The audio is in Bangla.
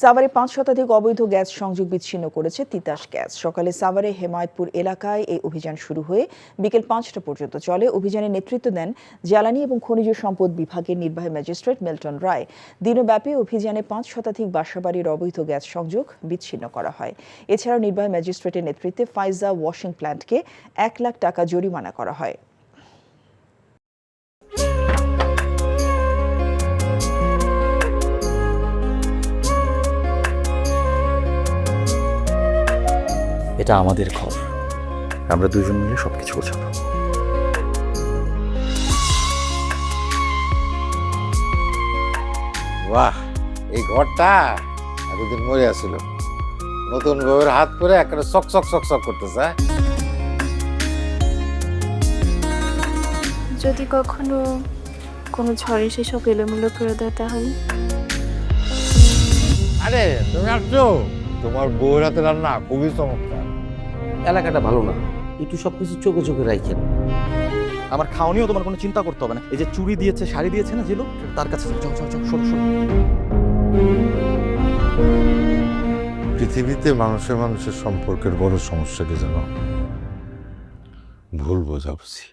সাভারে ৫ শতাধিক অবৈধ গ্যাস সংযোগ বিচ্ছিন্ন করেছে তিতাস গ্যাস। সকালে সাভারে হেমায়তপুর এলাকায় এই অভিযান শুরু হয়ে বিকেল ৫টা পর্যন্ত চলে। অভিযানে নেতৃত্ব দেন জ্বালানি এবং খনিজ সম্পদ বিভাগের নির্বাহী ম্যাজিস্ট্রেট মিল্টন রায়। দিনব্যাপী অভিযানে ৫ শতাধিক বাসাবাড়ির অবৈধ গ্যাস সংযোগ বিচ্ছিন্ন করা হয়। এছাড়াও নির্বাহী ম্যাজিস্ট্রেটের নেতৃত্বে ফাইজা ওয়াশিং প্ল্যান্টকে ১ লাখ টাকা জরিমানা করা হয়। এটা আমাদের ঘর, আমরা দুজন মিলে সবকিছু গোছাবো। বাহ, এই ঘরটা এতদিন মরে আসছিল, নতুন বউয়ের হাত পরে একটা চক চক চক চক করতেছে। যদি কখনো কোনো ঝড়ে সেসব এলোমেলো করে দেয় তাহলে? আরে তুমি আসছো, তোমার বউয়ের হাতে রান্না খুবই চমৎকার। এলাকাটা ভালো না, একটু সবকিছু চোখে চোখে রাখেন। আমার খাওয়া নিয়েও তোমার কোনো চিন্তা করতে হবে না। এই যে চুড়ি দিয়েছে, শাড়ি দিয়েছে না যেগুলো, তার কাছে যাও যাও যাও, সরো সরো। পৃথিবীতে মানুষের মানুষের সম্পর্কের বড় সমস্যা কি জানো? ভুল বোঝাবুঝি।